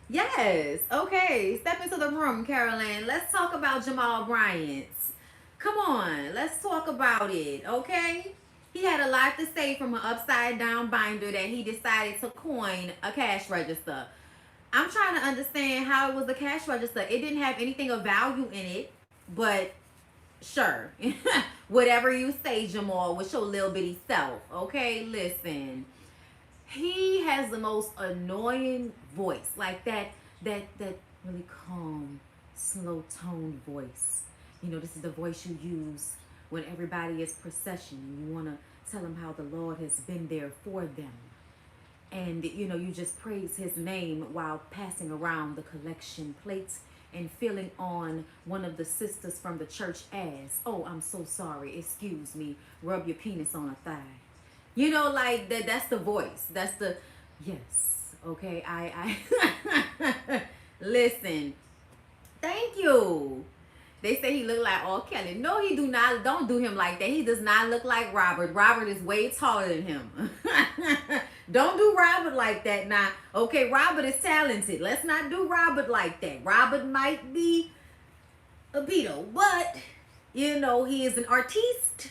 Yes. Okay. Step into the room, Carolyn. Let's talk about Jamal Bryant. Come on. Let's talk about it. Okay. He had a lot to say from an upside down binder that he decided to coin a cash register. I'm trying to understand how it was a cash register. It didn't have anything of value in it, but sure. Whatever you say, Jamal, with your little bitty self. Okay, listen. He has the most annoying voice, like that really calm, slow toned voice. You know, this is the voice you use when everybody is procession. You want to tell them how the Lord has been there for them. And you know, you just praise his name while passing around the collection plates and feeling on one of the sisters from the church as, oh, I'm so sorry, excuse me, rub your penis on a thigh. You know, like that's the voice. That's the yes. Okay, I listen. Thank you. They say he look like R. Kelly. No, he do not. Don't do him like that. He does not look like Robert. Robert is way taller than him. Don't do Robert like that now. Okay, Robert is talented. Let's not do Robert like that. Robert might be a pedo, but you know, he is an artiste.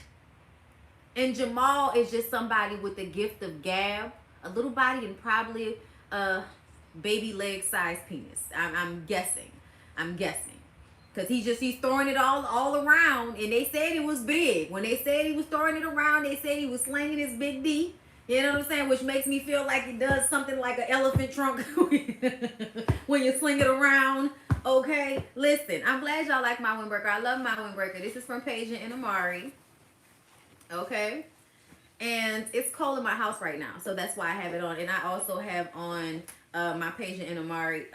And Jamal is just somebody with the gift of gab, a little body, and probably a baby leg size penis. I'm guessing. I'm guessing. Cause he's throwing it all around, and they said it was big. When they said he was throwing it around, they said he was slinging his big D. You know what I'm saying? Which makes me feel like it does something like an elephant trunk when you sling it around. Okay, listen. I'm glad y'all like my windbreaker. I love my windbreaker. This is from Paige and Amari. Okay, and it's cold in my house right now, so that's why I have it on. And I also have on my Paige and Amari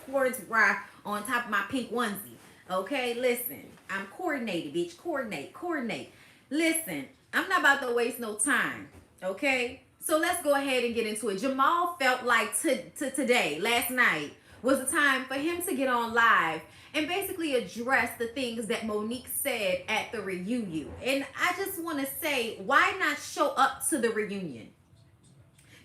sports bra on top of my pink onesie. Okay, listen, I'm coordinated, bitch. Coordinate. Listen, I'm not about to waste no time. Okay, so let's go ahead and get into it. Jamal felt like today, last night, was the time for him to get on live and basically address the things that Monique said at the reunion. And I just want to say, why not show up to the reunion?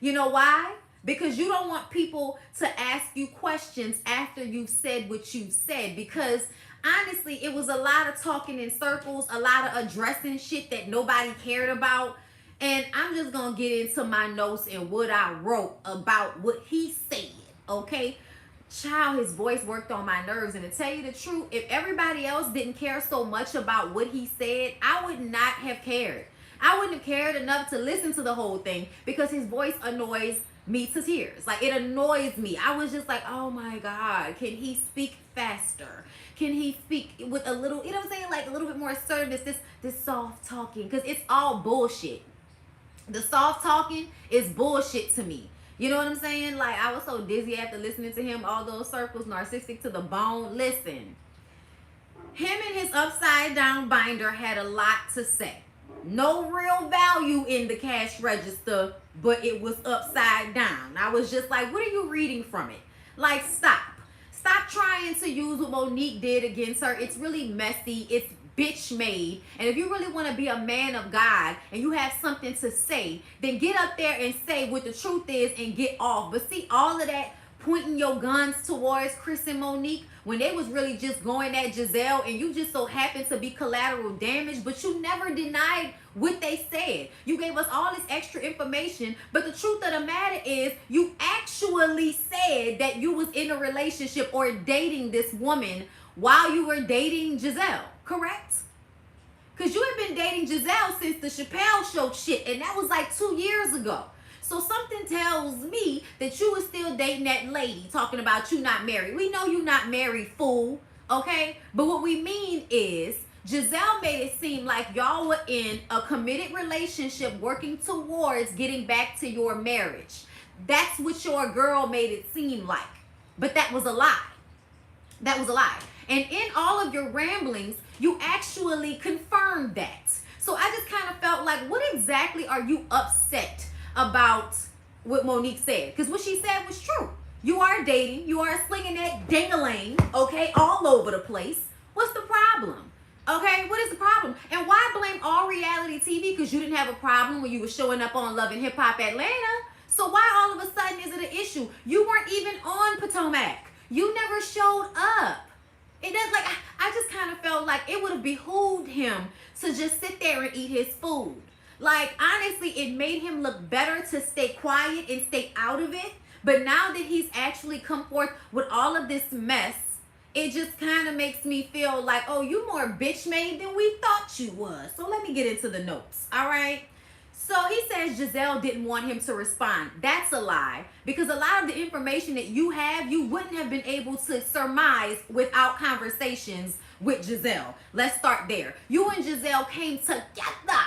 You know why? Because you don't want people to ask you questions after you've said what you've said. Because honestly, it was a lot of talking in circles, a lot of addressing shit that nobody cared about. And I'm just going to get into my notes and what I wrote about what he said, okay? Child, his voice worked on my nerves. And to tell you the truth, if everybody else didn't care so much about what he said, I would not have cared. I wouldn't have cared enough to listen to the whole thing because his voice annoys me to tears. Like, it annoys me. I was just like, oh my God, can he speak faster? Can he speak with a little, you know what I'm saying? Like a little bit more assertiveness, this soft talking, because it's all bullshit. The soft talking is bullshit to me. You know what I'm saying? Like, I was so dizzy after listening to him, all those circles, narcissistic to the bone. Listen, him and his upside down binder had a lot to say. No real value in the cash register, but it was upside down. I was just like, what are you reading from it? Like, stop. Stop trying to use what Monique did against her. It's really messy. It's bitch made. And if you really want to be a man of God and you have something to say, then get up there and say what the truth is and get off. But see, all of that pointing your guns towards Chris and Monique when they was really just going at Giselle, and you just so happened to be collateral damage, but you never denied what they said. You gave us all this extra information, but the truth of the matter is you actually said that you was in a relationship or dating this woman while you were dating Giselle, correct? Because you have been dating Giselle since the Chappelle Show shit, and that was like 2 years ago. So something tells me that you was still dating that lady talking about you not married. We know you not married, fool, okay? But what we mean is Giselle made it seem like y'all were in a committed relationship working towards getting back to your marriage. That's what your girl made it seem like. But that was a lie. That was a lie. And in all of your ramblings, you actually confirmed that. So I just kind of felt like, what exactly are you upset about what Monique said? Because what she said was true. You are dating. You are slinging that ding-a-ling, okay, all over the place. What's the problem? Okay, what is the problem? And why blame all reality TV? Because you didn't have a problem when you were showing up on Love and Hip Hop Atlanta. So why all of a sudden is it an issue? You weren't even on Potomac. You never showed up. It does, like, I just kind of felt like it would have behooved him to just sit there and eat his food. Like, honestly, it made him look better to stay quiet and stay out of it. But now that he's actually come forth with all of this mess, it just kind of makes me feel like, oh, you more bitch made than we thought you was. So let me get into the notes, all right? So he says Giselle didn't want him to respond. That's a lie, because a lot of the information that you have, you wouldn't have been able to surmise without conversations with Giselle. Let's start there. You and Giselle came together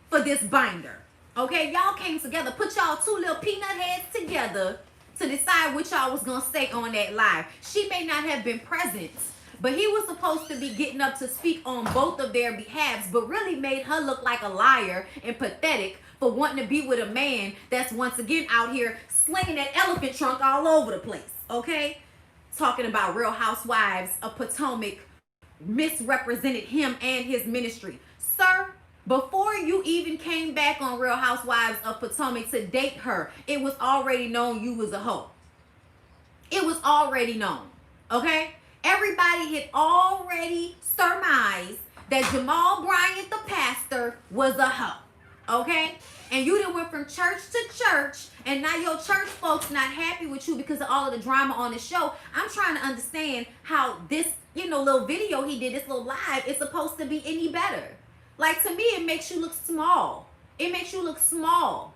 for this binder, okay? Y'all came together, put y'all two little peanut heads together to decide what y'all was gonna say on that live. She may not have been present, but he was supposed to be getting up to speak on both of their behalves, but really made her look like a liar and pathetic for wanting to be with a man that's once again out here slinging that elephant trunk all over the place, okay? Talking about Real Housewives of Potomac misrepresented him and his ministry. Sir, before you even came back on Real Housewives of Potomac to date her, it was already known you was a hoe. It was already known, okay? Everybody had already surmised that Jamal Bryant, the pastor, was a hoe, okay? And you done went from church to church, and now your church folks not happy with you because of all of the drama on the show. I'm trying to understand how this, little video he did, this little live, is supposed to be any better. Like, to me, it makes you look small. It makes you look small.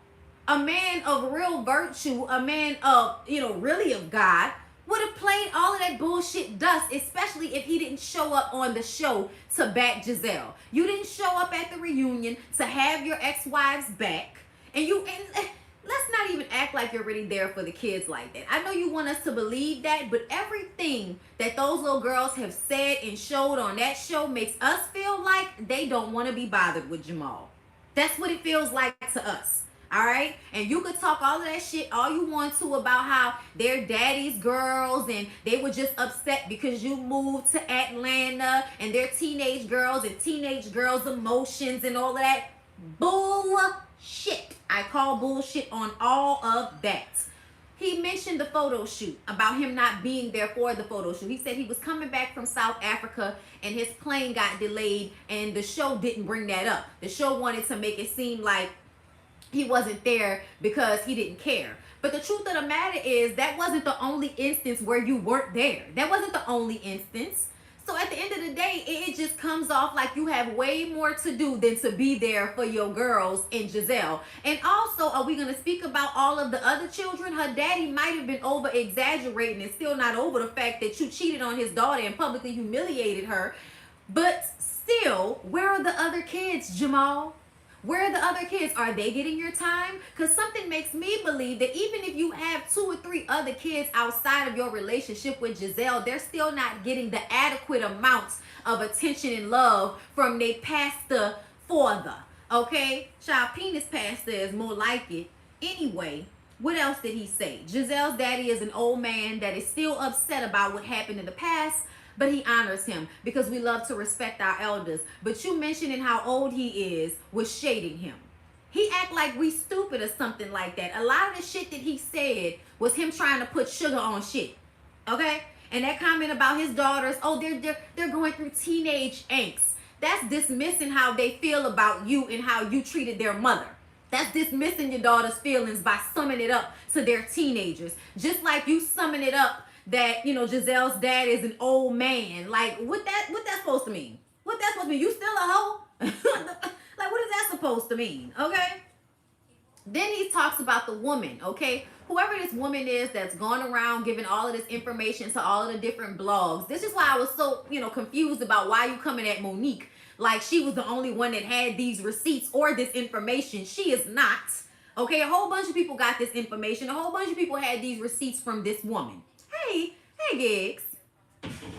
A man of real virtue, a man of, really of God, would have played all of that bullshit dust, especially if he didn't show up on the show to back Giselle. You didn't show up at the reunion to have your ex-wives back. And let's not even act like you're really there for the kids like that. I know you want us to believe that, but everything that those little girls have said and showed on that show makes us feel like they don't want to be bothered with Jamal. That's what it feels like to us. All right? And you could talk all of that shit all you want to about how they're daddy's girls and they were just upset because you moved to Atlanta and they're teenage girls and teenage girls' emotions and all of that. Bullshit. I call bullshit on all of that. He mentioned the photo shoot, about him not being there for the photo shoot. He said he was coming back from South Africa and his plane got delayed and the show didn't bring that up. The show wanted to make it seem like he wasn't there because he didn't care. But the truth of the matter is that wasn't the only instance where you weren't there. That wasn't the only instance. So at the end of the day, it just comes off like you have way more to do than to be there for your girls and Giselle. And also, are we going to speak about all of the other children? Her daddy might have been over exaggerating and still not over the fact that you cheated on his daughter and publicly humiliated her. But still, where are the other kids, Jamal? Where are the other kids? Are they getting your time? Because something makes me believe that even if you have 2 or 3 other kids outside of your relationship with Giselle, they're still not getting the adequate amounts of attention and love from their pastor father. Okay? Child, penis pastor is more like it. Anyway, what else did he say? Giselle's daddy is an old man that is still upset about what happened in the past, but he honors him because we love to respect our elders. But you mentioning how old he is was shading him. He act like we stupid or something like that. A lot of the shit that he said was him trying to put sugar on shit. Okay? And that comment about his daughters, oh, they're going through teenage angst. That's dismissing how they feel about you and how you treated their mother. That's dismissing your daughter's feelings by summing it up to their teenagers. Just like you summing it up that, Giselle's dad is an old man. Like, what that's supposed to mean? What that's supposed to mean? You still a hoe? Like, what is that supposed to mean? Okay? Then he talks about the woman, okay? Whoever this woman is that's going around giving all of this information to all of the different blogs. This is why I was so, confused about why you coming at Monique like she was the only one that had these receipts or this information. She is not. Okay? A whole bunch of people got this information. A whole bunch of people had these receipts from this woman. Hey gigs.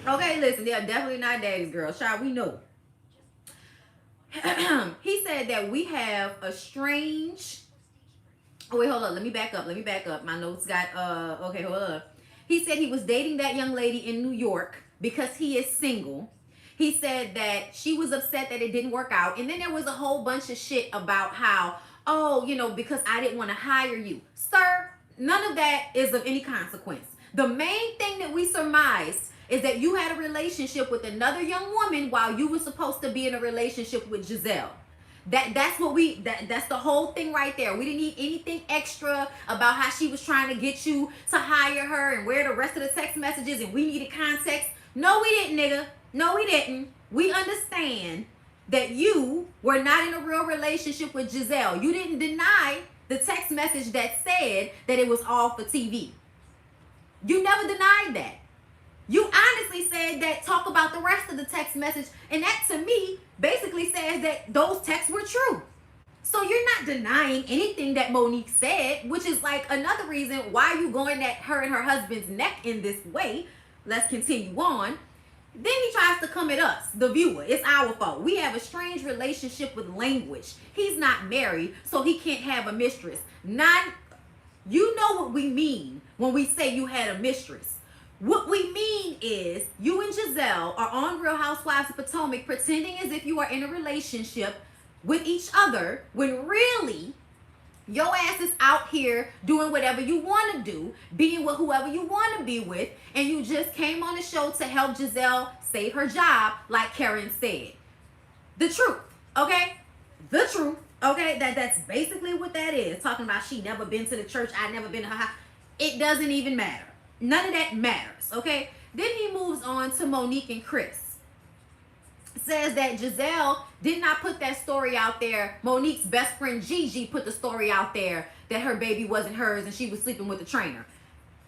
Okay, listen, they are definitely not daddy's girls. Child, we know. He said that we have a strange... Oh, wait, hold up. Let me back up. My notes got... Okay, hold up. He said he was dating that young lady in New York because he is single. He said that she was upset that it didn't work out. And then there was a whole bunch of shit about how, oh, because I didn't want to hire you. Sir, None of that is of any consequence. The main thing that we surmised is that you had a relationship with another young woman while you were supposed to be in a relationship with Giselle. That's the whole thing right there. We didn't need anything extra about how she was trying to get you to hire her and where the rest of the text messages, and we needed context. No, we didn't, nigga. No, we didn't. We understand that you were not in a real relationship with Giselle. You didn't deny the text message that said that it was all for TV. You never denied that. You honestly said that, talk about the rest of the text message, and that to me basically says that those texts were true. So you're not denying anything that Monique said, which is like another reason why you going at her and her husband's neck in this way. Let's continue on. Then he tries to come at us, the viewer. It's our fault. We have a strange relationship with language. He's not married, so he can't have a mistress. You know what we mean when we say you had a mistress. What we mean is you and Giselle are on Real Housewives of Potomac pretending as if you are in a relationship with each other when really your ass is out here doing whatever you want to do, being with whoever you want to be with, and you just came on the show to help Giselle save her job, like Karen said. The truth, okay? The truth, okay? That's basically what that is. Talking about she never been to the church, I never been to her house. It doesn't even matter. None of that matters, okay? Then he moves on to Monique and Chris. Says that Giselle did not put that story out there. Monique's best friend Gigi put the story out there that her baby wasn't hers and she was sleeping with the trainer.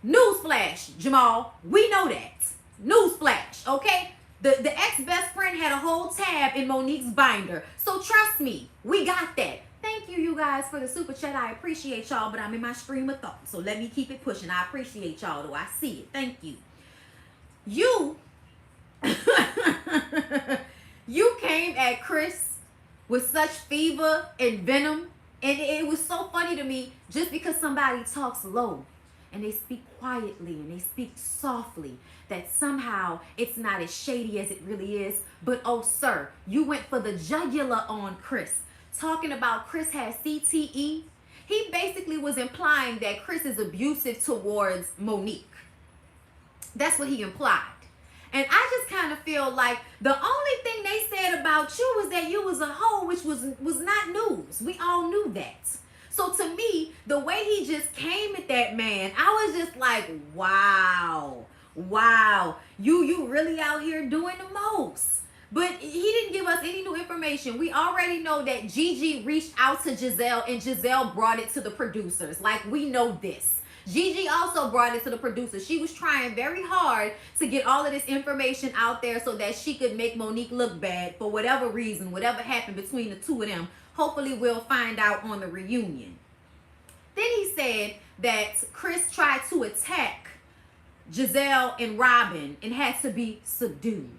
Newsflash, Jamal, we know that. Newsflash, okay? The ex-best friend had a whole tab in Monique's binder. So trust me, we got that. Thank you guys for the super chat. I appreciate y'all, but I'm in my stream of thought. So let me keep it pushing. I appreciate y'all, though. I see it. Thank you. You came at Chris with such fever and venom, and it was so funny to me. Just because somebody talks low and they speak quietly and they speak softly, that somehow it's not as shady as it really is. But oh sir, you went for the jugular on Chris, talking about Chris has CTE. He basically was implying that Chris is abusive towards Monique. That's what he implied. And I just kind of feel like the only thing they said about you was that you was a hoe, which was not news. We all knew that. So to me, the way he just came at that man, I was just like, wow, you really out here doing the most. But he didn't give us any new information. We already know that Gigi reached out to Giselle and Giselle brought it to the producers. Like, we know this. Gigi also brought it to the producers. She was trying very hard to get all of this information out there so that she could make Monique look bad for whatever reason, whatever happened between the two of them. Hopefully we'll find out on the reunion. Then he said that Chris tried to attack Giselle and Robin and had to be subdued.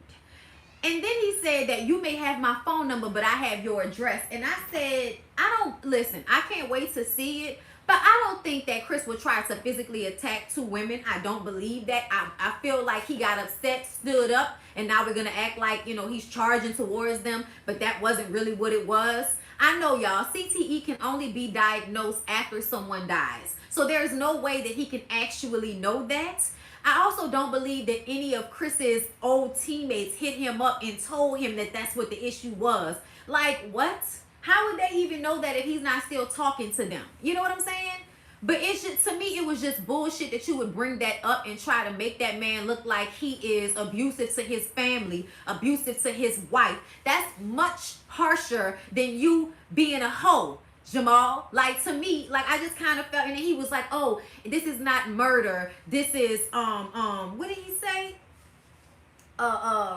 And then he said that you may have my phone number, but I have your address. And I said, I can't wait to see it. But I don't think that Chris would try to physically attack two women. I don't believe that. I feel like he got upset, stood up, and now we're going to act like, he's charging towards them. But that wasn't really what it was. I know, y'all, CTE can only be diagnosed after someone dies. So there's no way that he can actually know that. I also don't believe that any of Chris's old teammates hit him up and told him that that's what the issue was. Like, what? How would they even know that if he's not still talking to them? You know what I'm saying? But it's just, to me, it was just bullshit that you would bring that up and try to make that man look like he is abusive to his family, abusive to his wife. That's much harsher than you being a hoe, Jamal. Like, to me, like, I just kind of felt, and then he was like, oh, this is not murder. This is, what did he say?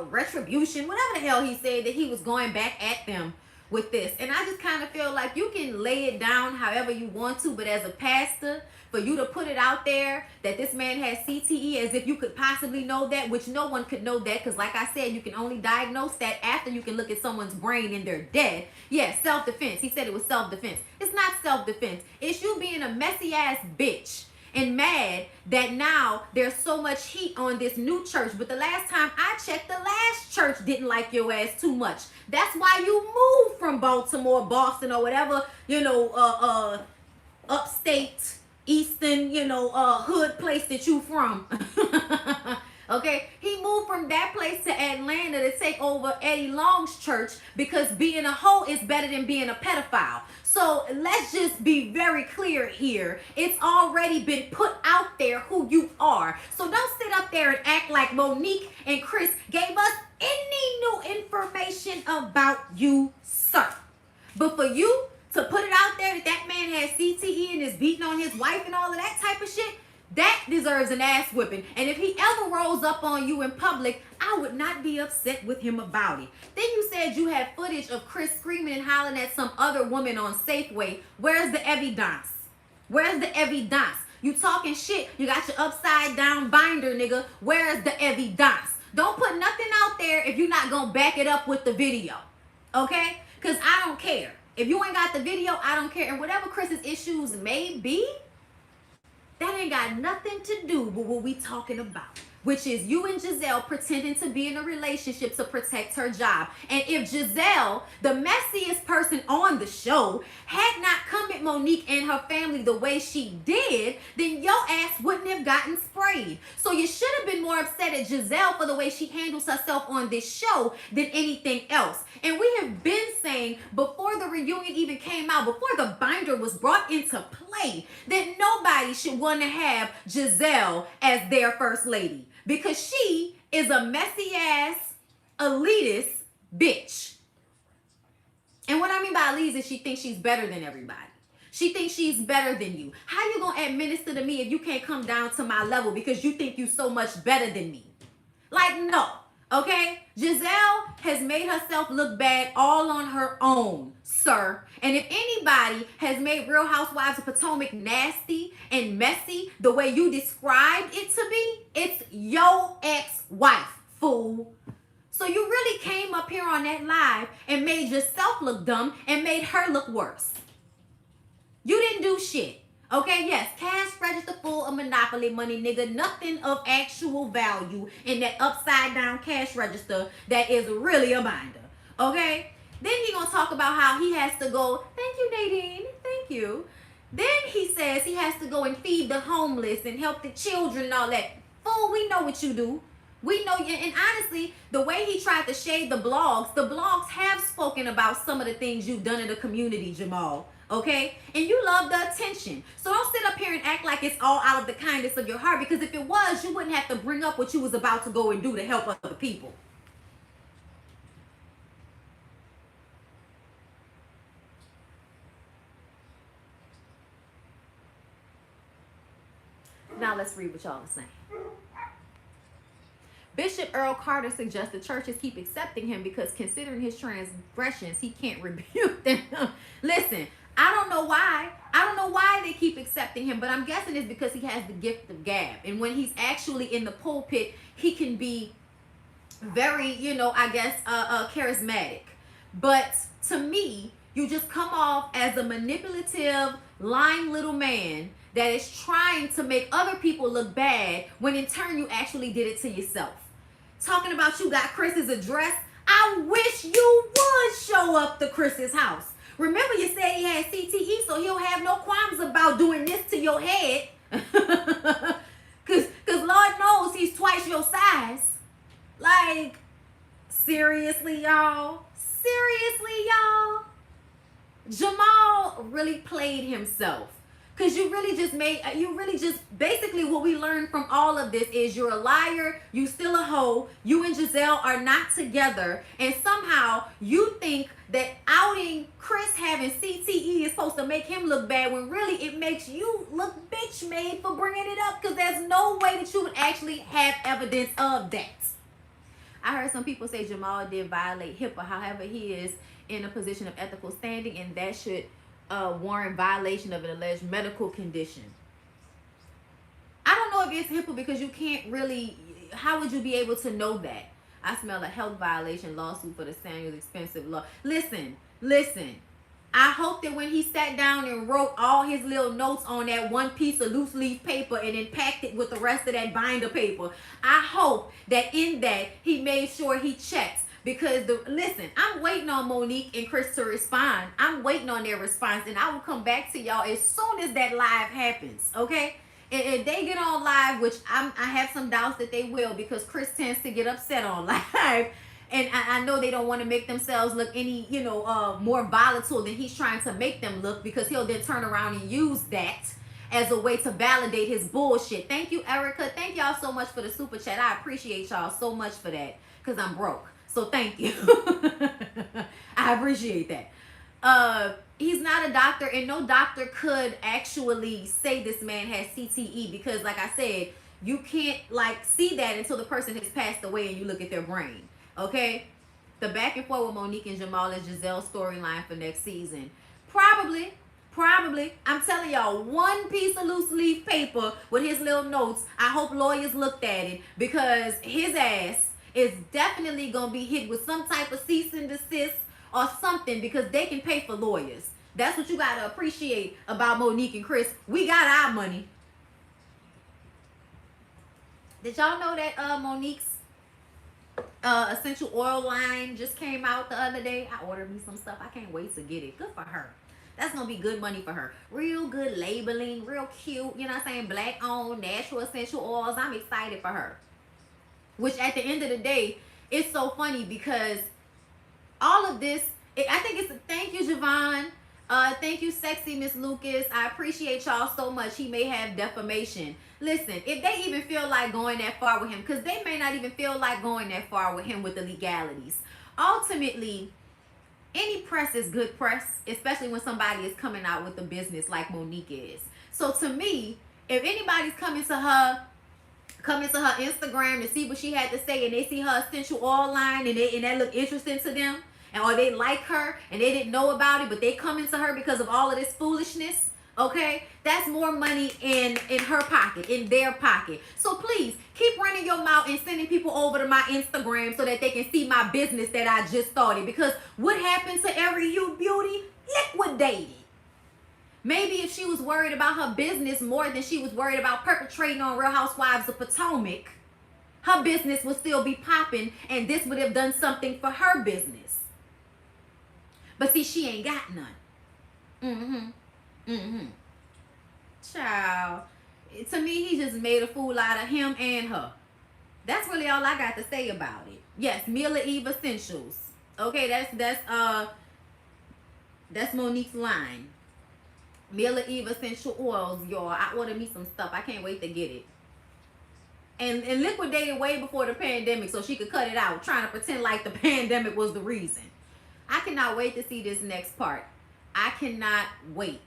Retribution, whatever the hell he said, that he was going back at them with this. And I just kind of feel like you can lay it down however you want to, but as a pastor, for you to put it out there that this man has CTE, as if you could possibly know that, which no one could know that, because like I said, you can only diagnose that after you can look at someone's brain and they're dead. Yeah, self-defense. He said it was self-defense. It's not self-defense. It's you being a messy ass bitch and mad that now there's so much heat on this new church. But the last time I checked, the last church didn't like your ass too much. That's why you moved from Baltimore, Boston, or whatever, upstate, eastern Houston, hood place that you from. Okay, he moved from that place to Atlanta to take over Eddie Long's church because being a hoe is better than being a pedophile. So let's just be very clear here. It's already been put out there who you are. So don't sit up there and act like Monique and Chris gave us any new information about you, sir. But for you to put it out there that that man has CTE and is beating on his wife and all of that type of shit, that deserves an ass whipping. And if he ever rolls up on you in public, I would not be upset with him about it. Then you said you had footage of Chris screaming and hollering at some other woman on Safeway. Where's the evidence? Where's the evidence? You talking shit. You got your upside down binder, nigga. Where's the evidence? Don't put nothing out there if you're not going to back it up with the video. Okay? Because I don't care. If you ain't got the video, I don't care. And whatever Chris's issues may be, that ain't got nothing to do with what we talking about, which is you and Giselle pretending to be in a relationship to protect her job. And if Giselle, the messiest person on the show, had not come at Monique and her family the way she did, then your ass wouldn't have gotten sprayed. So you should have been more upset at Giselle for the way she handles herself on this show than anything else. And we have been saying before the reunion even came out, before the binder was brought into play, that nobody should want to have Giselle as their first lady because she is a messy ass elitist bitch. And what I mean by elitist is she thinks she's better than everybody. She thinks she's better than you. How you gonna administer to me if you can't come down to my level because you think you so much better than me? Like, no. Okay, Giselle has made herself look bad all on her own, sir. And if anybody has made Real Housewives of Potomac nasty and messy the way you described it to be, it's your ex-wife, fool. So you really came up here on that live and made yourself look dumb and made her look worse. You didn't do shit. Okay, yes, cash register full of monopoly money, nigga. Nothing of actual value in that upside down cash register that is really a binder. Okay? Then he gonna talk about how he has to go, thank you, Nadine, thank you. Then he says he has to go and feed the homeless and help the children and all that. Fool, we know what you do. We know you, and honestly, the way he tried to shade the blogs have spoken about some of the things you've done in the community, Jamal. Okay? And you love the attention. So don't sit up here and act like it's all out of the kindness of your heart, because if it was, you wouldn't have to bring up what you was about to go and do to help other people. Now let's read what y'all are saying. Bishop Earl Carter suggests the churches keep accepting him because considering his transgressions, he can't rebuke them. Listen, I don't know why. I don't know why they keep accepting him, but I'm guessing it's because he has the gift of gab. And when he's actually in the pulpit, he can be very, charismatic. But to me, you just come off as a manipulative, lying little man that is trying to make other people look bad when in turn you actually did it to yourself. Talking about you got Chris's address. I wish you would show up to Chris's house. Remember, you said he had CTE, so he'll have no qualms about doing this to your head. Cause Lord knows he's twice your size. Like, seriously, y'all? Seriously, y'all? Jamal really played himself. Because basically what we learned from all of this is you're a liar, you still a hoe, you and Giselle are not together, and somehow you think that outing Chris having CTE is supposed to make him look bad when really it makes you look bitch made for bringing it up, because there's no way that you would actually have evidence of that. I heard some people say Jamal did violate HIPAA, however he is in a position of ethical standing and that should warrant violation of an alleged medical condition. I don't know if it's HIPAA because you can't really, how would you be able to know that? I smell a health violation lawsuit for the Samuel's expensive law. Listen. I hope that when he sat down and wrote all his little notes on that one piece of loose leaf paper and then packed it with the rest of that binder paper, I hope that in that he made sure he checks. because listen, I'm waiting on Monique and Chris to respond. I'm waiting on their response, and I will come back to y'all as soon as that live happens. Okay. And if they get on live, which I have some doubts that they will, because Chris tends to get upset on live. And I know they don't want to make themselves look any, more volatile than he's trying to make them look, because he'll then turn around and use that as a way to validate his bullshit. Thank you, Erica. Thank y'all so much for the super chat. I appreciate y'all so much for that, because I'm broke. So thank you. I appreciate that. He's not a doctor, and no doctor could actually say this man has CTE, because like I said, you can't see that until the person has passed away and you look at their brain. Okay, the back and forth with Monique and Jamal is Giselle's storyline for next season. Probably. I'm telling y'all, one piece of loose leaf paper with his little notes. I hope lawyers looked at it, because his ass is definitely gonna be hit with some type of cease and desist or something, because they can pay for lawyers. That's what you gotta appreciate about Monique and Chris. We got our money. Did y'all know that Monique's essential oil line just came out the other day? I ordered me some stuff. I can't wait to get it. Good for her. That's gonna be good money for her. Real good labeling, real cute, you know what I'm saying? Black owned, natural essential oils. I'm excited for her. Which at the end of the day, it's so funny, because all of this, I think it's thank you, Javon. Thank you, sexy Miss Lucas. I appreciate y'all so much. He may have defamation. Listen, if they even feel like going that far with him, because they may not even feel like going that far with him with the legalities. Ultimately, any press is good press, especially when somebody is coming out with a business like Monique is. So to me, if anybody's coming to her Instagram to see what she had to say, and they see her essential oil line, and that look interesting to them, and or they like her and they didn't know about it, but they come into her because of all of this foolishness, okay, that's more money in her pocket, in their pocket. So please keep running your mouth and sending people over to my Instagram so that they can see my business that I just started. Because what happened to every you beauty? Liquidated. Maybe if she was worried about her business more than she was worried about perpetrating on Real Housewives of Potomac, her business would still be popping, and this would have done something for her business. But see, she ain't got none. Child. To me, he just made a fool out of him and her. That's really all I got to say about it. Yes, Mila Eve Essentials. Okay, that's Monique's line. Mila Eve Essential Oils, y'all. I ordered me some stuff. I can't wait to get it. And liquidated way before the pandemic so she could cut it out, trying to pretend like the pandemic was the reason. I cannot wait to see this next part. I cannot wait.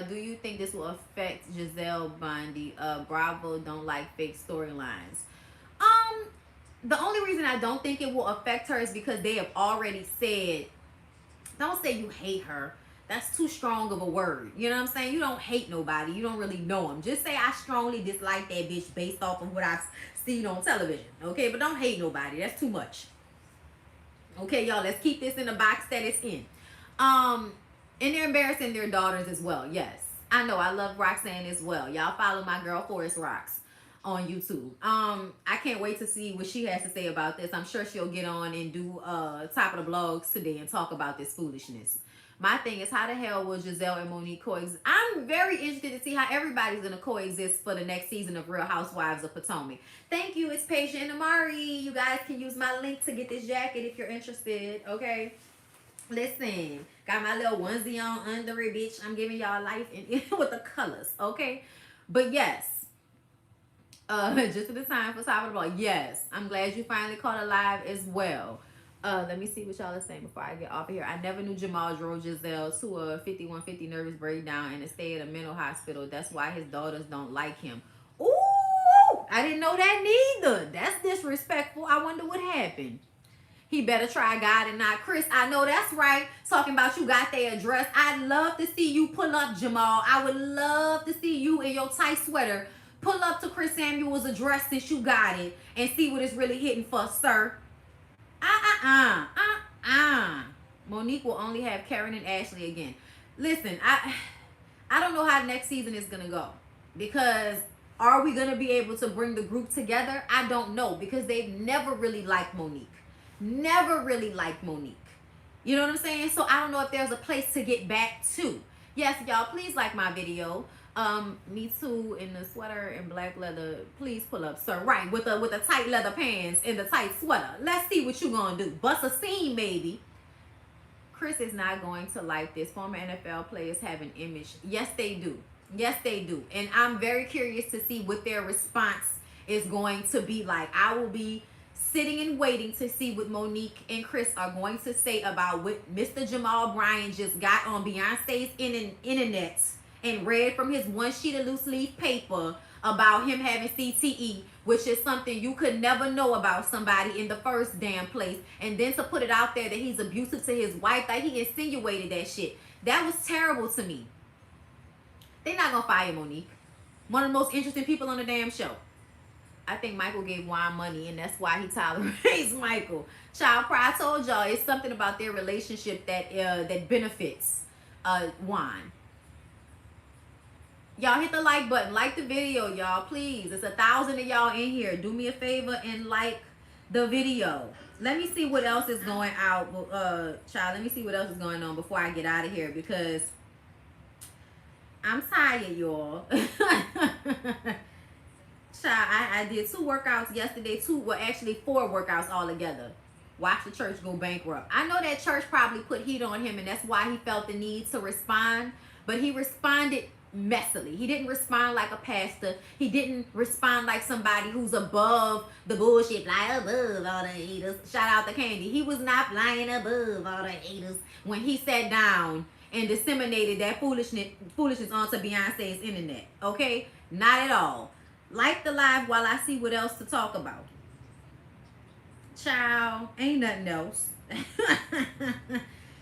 Do you think this will affect Giselle Bondi? Bravo don't like fake storylines. The only reason I don't think it will affect her is because they have already said, don't say you hate her. That's too strong of a word. You know what I'm saying? You don't hate nobody. You don't really know them. Just say I strongly dislike that bitch based off of what I've seen on television. Okay, but don't hate nobody. That's too much. Okay, y'all, let's keep this in the box that it's in. And they're embarrassing their daughters as well. Yes, I know. I love Roxanne as well. Y'all follow my girl Forest Rocks on YouTube. I can't wait to see what she has to say about this. I'm sure she'll get on and do top of the blogs today and talk about this foolishness. My thing is, how the hell will Giselle and Monique coexist? I'm very interested to see how everybody's going to coexist for the next season of Real Housewives of Potomac. Thank you. It's Patient and Amari. You guys can use my link to get this jacket if you're interested. Okay. Listen, got my little onesie on under it, bitch. I'm giving y'all life with the colors. Okay. But yes. Just at the time for top of the ball. Yes. I'm glad you finally caught it live as well. Let me see what y'all are saying before I get off of here. I never knew Jamal drove Giselle to a 5150 nervous breakdown and to stay at a mental hospital. That's why his daughters don't like him. Ooh, I didn't know that neither. That's disrespectful. I wonder what happened. He better try God and not Chris. I know that's right. Talking about you got their address. I'd love to see you pull up, Jamal. I would love to see you in your tight sweater pull up to Chris Samuel's address since you got it and see what it's really hitting for, sir. Monique will only have Karen and Ashley again. Listen, I don't know how next season is gonna go, because Are we going to be able to bring the group together? I don't know, because they've never really liked Monique. Never really liked Monique. You know what I'm saying? So I don't know if there's a place to get back to. Yes, y'all, please like my video. Me too in the sweater and black leather. Please pull up, sir. Right, with the tight leather pants and the tight sweater. Let's see what you gonna do. Bust a scene, maybe. Chris is not going to like this. Former NFL players have an image. Yes, they do. Yes, they do. And I'm very curious to see what their response is going to be like. I will be sitting and waiting to see what Monique and Chris are going to say about what Mr. Jamal Bryant just got on Beyonce's internet and read from his one sheet of loose leaf paper about him having CTE, which is something you could never know about somebody in the first damn place. And then to put it out there that he's abusive to his wife, that he insinuated that shit. That was terrible to me. They're not gonna fire Monique. One of the most interesting people on the damn show. I think Michael gave Juan money, and that's why he tolerates Michael. Child Pride, I told y'all, it's something about their relationship that that benefits Juan. Y'all hit the like button. Like the video, y'all, please. It's 1,000 of y'all in here. Do me a favor and like the video. Let me see what else is going out. Child, let me see what else is going on before I get out of here, because I'm tired, y'all. Child, I did 2 workouts yesterday. Actually 4 workouts all together. Watch the church go bankrupt. I know that church probably put heat on him, and that's why he felt the need to respond. But he responded messily. He didn't respond like a pastor. He didn't respond like somebody who's above the bullshit, fly above all the haters. Shout out to Candy. He was not flying above all the haters when he sat down and disseminated that foolishness onto Beyonce's internet. Okay? Not at all. Like the live while I see what else to talk about. Child, ain't nothing else.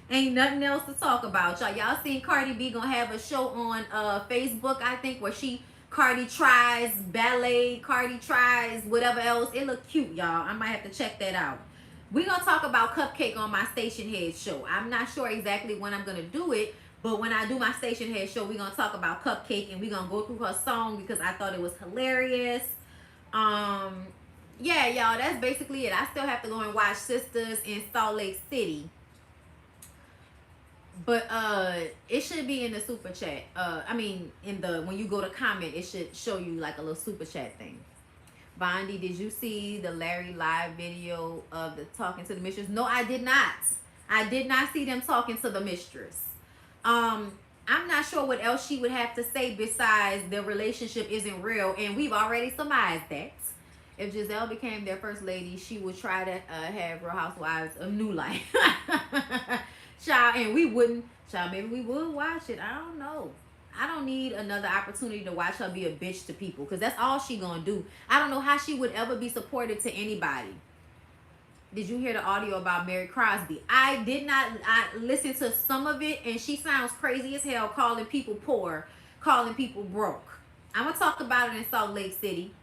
Ain't nothing else to talk about, y'all. Y'all seen Cardi B gonna have a show on Facebook, I think, where Cardi tries ballet, Cardi tries whatever else. It look cute, y'all. I might have to check that out. We're gonna talk about Cupcake on my Station Head show. I'm not sure exactly when I'm gonna do it, but when I do my Station Head show, we're gonna talk about Cupcake, and we're gonna go through her song because I thought it was hilarious. Yeah, y'all, that's basically it. I still have to go and watch Sisters in Salt Lake City. But it should be in the super chat. I mean, when you go to comment, it should show you like a little super chat thing. Bondi, did you see the Larry live video of the talking to the mistress? No, I did not. I did not see them talking to the mistress. I'm not sure what else she would have to say besides the relationship isn't real, and we've already surmised that. If Giselle became their first lady, she would try to have Real Housewives of New Life. Child, and we wouldn't. Child, maybe we would watch it. I don't know. I don't need another opportunity to watch her be a bitch to people, because that's all she gonna do. I don't know how she would ever be supportive to anybody. Did you hear the audio about Mary Crosby? I did not. I listened to some of it, and she sounds crazy as hell, calling people poor, calling people broke. I'm gonna talk about it in Salt Lake City.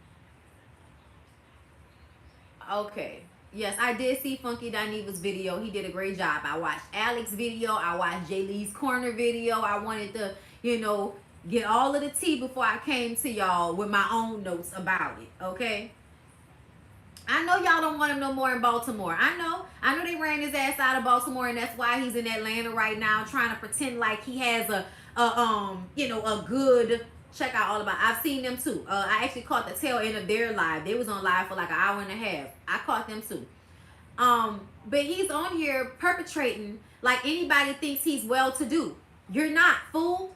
Okay. Yes, I did see Funky Dineva's video. He did a great job. I watched Alex's video. I watched Jay Lee's Corner video. I wanted to, get all of the tea before I came to y'all with my own notes about it. Okay? I know y'all don't want him no more in Baltimore. I know they ran his ass out of Baltimore, and that's why he's in Atlanta right now trying to pretend like he has a good... Check out all about. I've seen them too. I actually caught the tail end of their live. They was on live for like an hour and a half. I caught them too. But he's on here perpetrating like anybody thinks he's well-to-do. You're not, fool.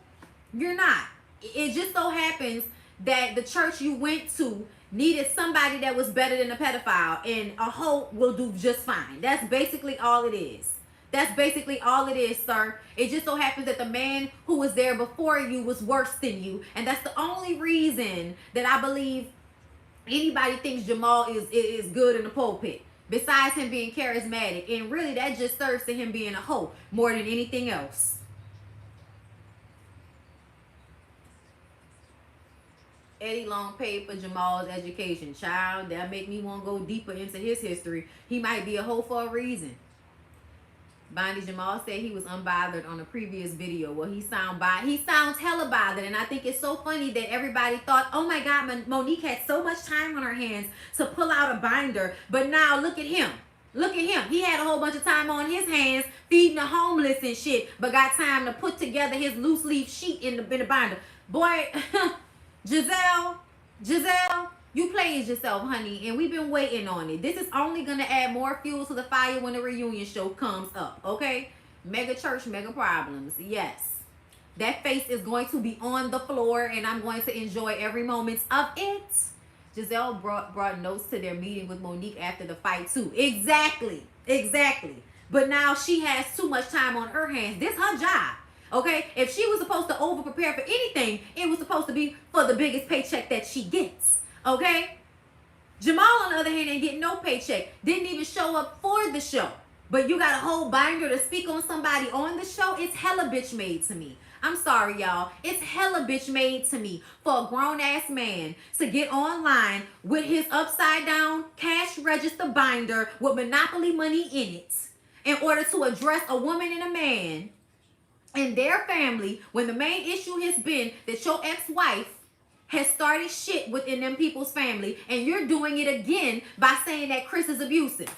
You're not. It just so happens that the church you went to needed somebody that was better than a pedophile, and a hoe will do just fine. That's basically all it is. That's basically all it is, sir. It just so happens that the man who was there before you was worse than you. And that's the only reason that I believe anybody thinks Jamal is good in the pulpit. Besides him being charismatic. And really, that just serves to him being a hoe more than anything else. Eddie Long paid for Jamal's education. Child, that make me want to go deeper into his history. He might be a hoe for a reason. Bondy Jamal said he was unbothered on a previous video. Well, he sounds hella bothered, and I think it's so funny that everybody thought, oh my God, Monique had so much time on her hands to pull out a binder, but now look at him. Look at him. He had a whole bunch of time on his hands feeding the homeless and shit, but got time to put together his loose leaf sheet in the binder. Boy, Giselle, you played yourself, honey, and we've been waiting on it. This is only going to add more fuel to the fire when the reunion show comes up, okay? Mega church, mega problems. Yes. That face is going to be on the floor, and I'm going to enjoy every moment of it. Giselle brought notes to their meeting with Monique after the fight, too. Exactly. But now she has too much time on her hands. This her job, okay? If she was supposed to over-prepare for anything, it was supposed to be for the biggest paycheck that she gets. Okay? Jamal, on the other hand, ain't getting no paycheck. Didn't even show up for the show. But you got a whole binder to speak on somebody on the show? It's hella bitch made to me. I'm sorry, y'all. It's hella bitch made to me for a grown-ass man to get online with his upside-down cash register binder with Monopoly money in it in order to address a woman and a man and their family when the main issue has been that your ex-wife has started shit within them people's family, and you're doing it again by saying that Chris is abusive.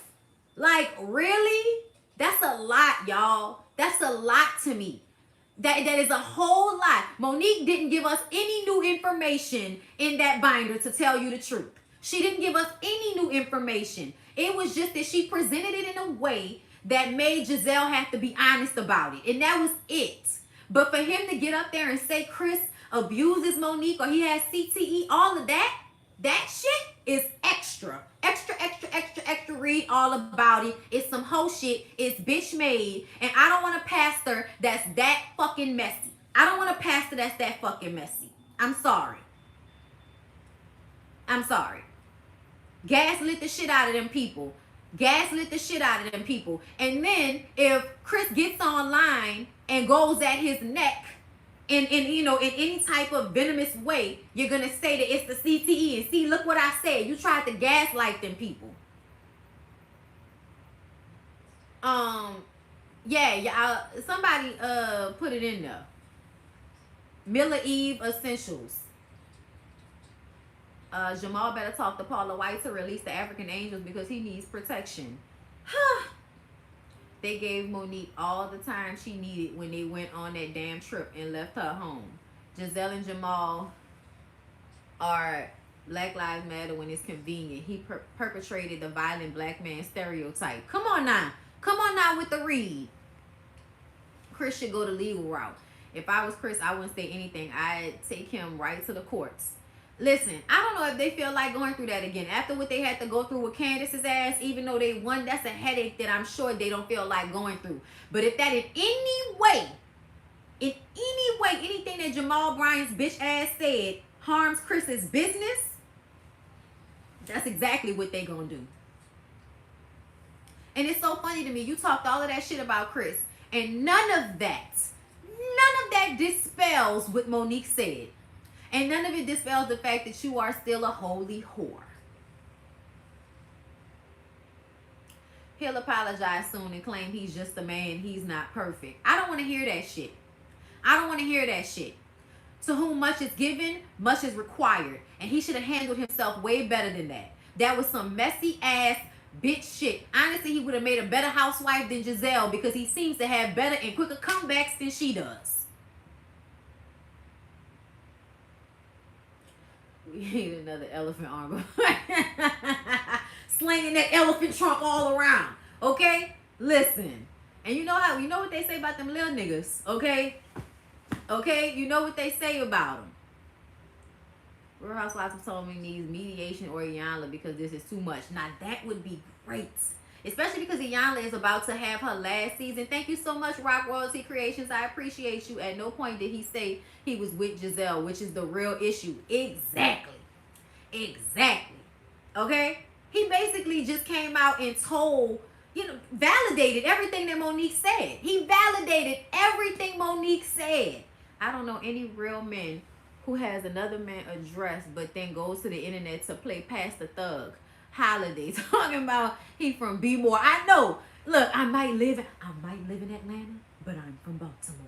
Like, really? That's a lot, y'all. That's a lot to me. That is a whole lot. Monique didn't give us any new information in that binder, to tell you the truth. She didn't give us any new information. It was just that she presented it in a way that made Giselle have to be honest about it. And that was it. But for him to get up there and say Chris abuses Monique or he has CTE, all of that shit is extra. Read all about it. It's some hoe shit. It's bitch made. And I don't want a pastor that's that fucking messy. I don't want a pastor that's that fucking messy. I'm sorry. Gaslit the shit out of them people. And then if Chris gets online and goes at his neck in any type of venomous way, you're gonna say that it's the CTE. And see, look what I said. You tried to gaslight them people. Somebody put it in there. Miller Eve Essentials. Jamal better talk to Paula White to release the African Angels because he needs protection. They gave Monique all the time she needed when they went on that damn trip and left her home. Giselle and Jamal are Black Lives Matter when it's convenient. He perpetrated the violent black man stereotype. Come on now with the read. Chris should go the legal route. If I was Chris, I wouldn't say anything. I'd take him right to the courts. Listen, I don't know if they feel like going through that again. After what they had to go through with Candace's ass, even though they won, that's a headache that I'm sure they don't feel like going through. But if that in any way, anything that Jamal Bryant's bitch ass said harms Chris's business, that's exactly what they gonna do. And it's so funny to me. You talked all of that shit about Chris, and none of that dispels what Monique said. And none of it dispels the fact that you are still a holy whore. He'll apologize soon and claim he's just a man. He's not perfect. I don't want to hear that shit. To whom much is given, much is required. And he should have handled himself way better than that. That was some messy ass bitch shit. Honestly, he would have made a better housewife than Giselle because he seems to have better and quicker comebacks than she does. We need another elephant arm. Slinging that elephant trunk all around. Okay? Listen. And you know what they say about them little niggas. Okay? You know what they say about them. Real Housewives told me needs mediation or Iyanla because this is too much. Now that would be great. Especially because Iyanla is about to have her last season. Thank you so much, Rock Royalty Creations. I appreciate you. At no point did he say he was with Giselle, which is the real issue. Exactly. Okay? He basically just came out and told, validated everything that Monique said. He validated everything Monique said. I don't know any real men who has another man address but then goes to the internet to play Pastor Thug Holiday talking about he from B More. I know Look, I might live in Atlanta, but I'm from Baltimore.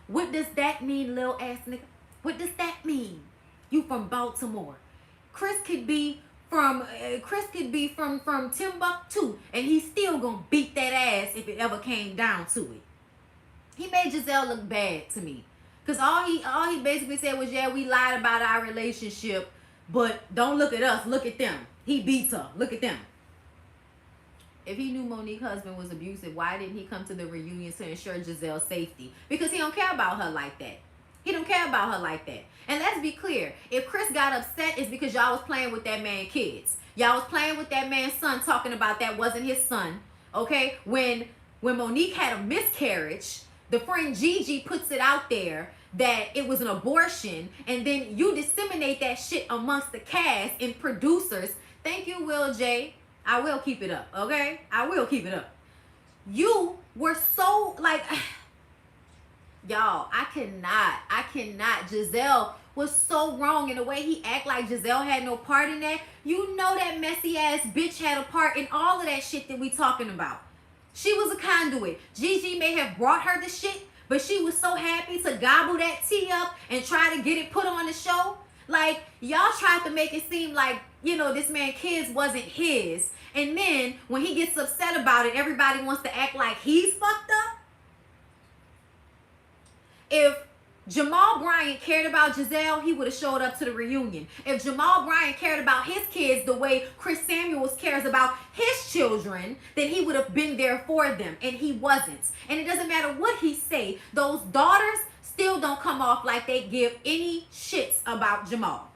What does that mean, little ass nigga? What does that mean? You from Baltimore. Chris could be from from Timbuktu, and he's still gonna beat that ass if it ever came down to it. He made Giselle look bad to me, cause all he basically said was, yeah, we lied about our relationship, but don't look at us, look at them. He beats her. Look at them. If he knew Monique's husband was abusive, why didn't he come to the reunion to ensure Giselle's safety? Because he don't care about her like that. He don't care about her like that. And let's be clear. If Chris got upset, it's because y'all was playing with that man's kids. Y'all was playing with that man's son, talking about that wasn't his son. Okay? When Monique had a miscarriage, the friend Gigi puts it out there that it was an abortion, and then you disseminate that shit amongst the cast and producers. Thank you, Will J. I will keep it up, okay? I will keep it up. You were so, like, y'all, I cannot. Giselle was so wrong in the way he act like Giselle had no part in that. You know that messy ass bitch had a part in all of that shit that we talking about. She was a conduit. Gigi may have brought her the shit, but she was so happy to gobble that tea up and try to get it put on the show. Like, y'all tried to make it seem like, you know, this man's kids wasn't his. And then when he gets upset about it, everybody wants to act like he's fucked up. If Jamal Bryant cared about Giselle, he would have showed up to the reunion. If Jamal Bryant cared about his kids the way Chris Samuels cares about his children, then he would have been there for them. And he wasn't. And it doesn't matter what he say. Those daughters still don't come off like they give any shits about Jamal.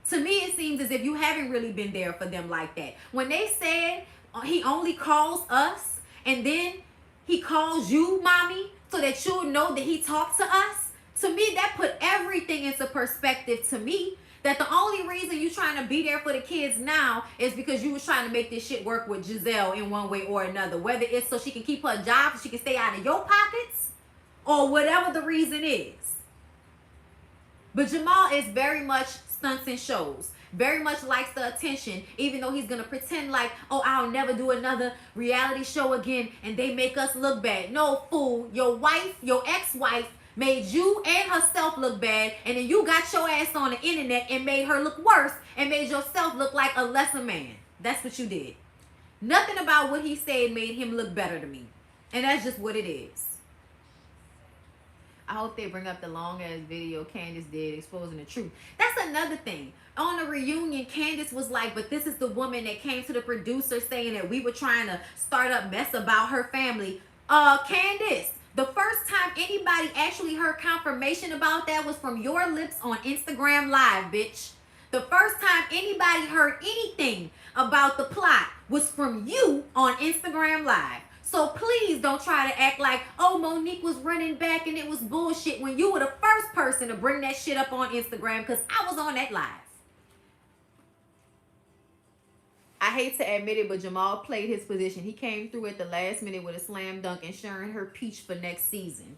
To me, it seems as if you haven't really been there for them like that. When they said he only calls us and then he calls you, mommy, so that you'll know that he talks to us, to me, that put everything into perspective to me. That the only reason you trying to be there for the kids now is because you was trying to make this shit work with Giselle in one way or another. Whether it's so she can keep her job, so she can stay out of your pockets, or whatever the reason is. But Jamal is very much stunts and shows. Very much likes the attention, even though he's going to pretend like, oh, I'll never do another reality show again and they make us look bad. No, fool. Your wife, your ex-wife, made you and herself look bad, and then you got your ass on the internet and made her look worse and made yourself look like a lesser man. That's what you did. Nothing about what he said made him look better to me. And that's just what it is. I hope they bring up the long-ass video Candace did exposing the truth. That's another thing. On the reunion, Candace was like, but this is the woman that came to the producer saying that we were trying to start up mess about her family. Candace, the first time anybody actually heard confirmation about that was from your lips on Instagram Live, bitch. The first time anybody heard anything about the plot was from you on Instagram Live. So please don't try to act like, oh, Monique was running back and it was bullshit when you were the first person to bring that shit up on Instagram, because I was on that live. I hate to admit it, but Jamal played his position. He came through at the last minute with a slam dunk, ensuring her peach for next season.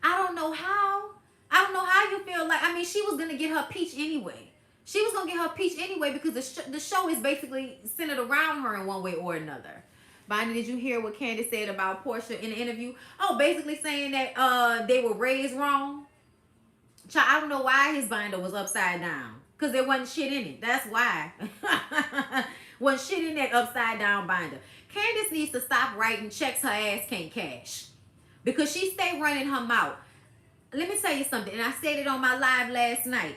I don't know how. I don't know how you feel like, I mean, she was going to get her peach anyway. She was going to get her peach anyway because the show is basically centered around her in one way or another. Bonnie, did you hear what Candace said about Portia in the interview? Oh, basically saying that they were raised wrong. Child, I don't know why his binder was upside down. Because there wasn't shit in it. That's why. Wasn't shit in that upside down binder. Candace needs to stop writing checks her ass can't cash. Because she stay running her mouth. Let me tell you something. And I said it on my live last night.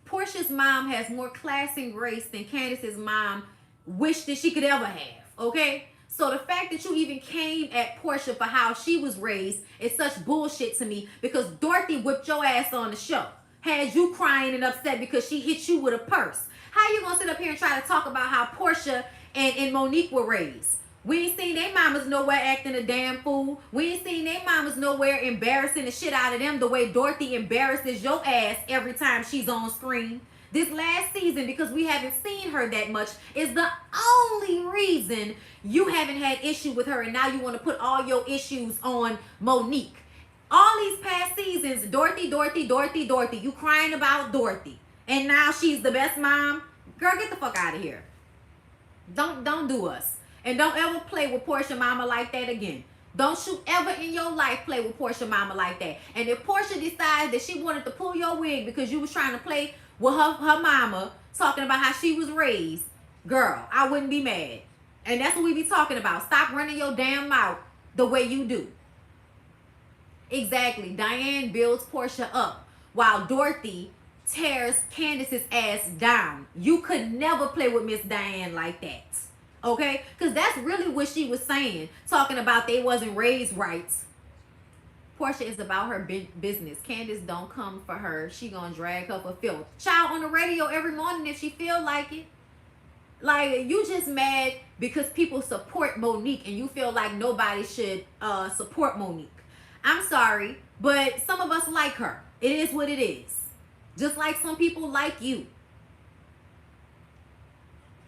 Portia's mom has more class and grace than Candace's mom wished that she could ever have. Okay? So the fact that you even came at Portia for how she was raised is such bullshit to me, because Dorothy whipped your ass on the show. Had you crying and upset because she hit you with a purse. How you gonna sit up here and try to talk about how Portia and Monique were raised? We ain't seen their mamas nowhere acting a damn fool. We ain't seen their mamas nowhere embarrassing the shit out of them the way Dorothy embarrasses your ass every time she's on screen. This last season, because we haven't seen her that much, is the only reason you haven't had issue with her, and now you want to put all your issues on Monique. All these past seasons, Dorothy, you crying about Dorothy. And now she's the best mom. Girl, get the fuck out of here. Don't do us. And don't ever play with Portia mama like that again. Don't you ever in your life play with Portia mama like that. And if Portia decides that she wanted to pull your wig because you was trying to play with her mama, talking about how she was raised, girl, I wouldn't be mad. And that's what we be talking about. Stop running your damn mouth the way you do. Exactly. Diane builds Portia up while Dorothy tears Candace's ass down. You could never play with Miss Diane like that. Okay? Because that's really what she was saying. Talking about they wasn't raised right. Portia is about her business. Candace don't come for her. She gonna drag her for filth. Child on the radio every morning if she feel like it. Like, you just mad because people support Monique and you feel like nobody should support Monique. I'm sorry, but some of us like her. It is what it is. Just like some people like you.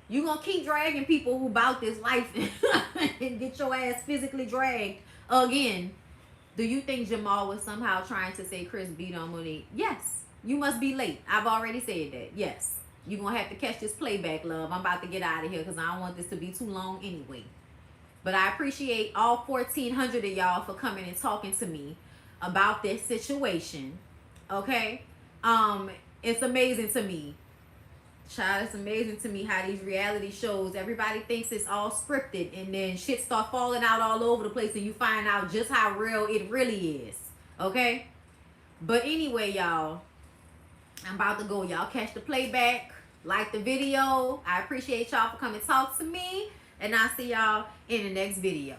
You gonna keep dragging people who about this life and get your ass physically dragged again. Do you think Jamal was somehow trying to say Chris beat on Monique? Yes. You must be late. I've already said that. Yes. You're going to have to catch this playback, love. I'm about to get out of here because I don't want this to be too long anyway. But I appreciate all 1,400 of y'all for coming and talking to me about this situation. Okay? It's amazing to me. Child, it's amazing to me how these reality shows, everybody thinks it's all scripted and then shit start falling out all over the place and you find out just how real it really is. Okay? But anyway, y'all, I'm about to go. Y'all catch the playback. Like the video. I appreciate y'all for coming to talk to me. And I'll see y'all in the next video.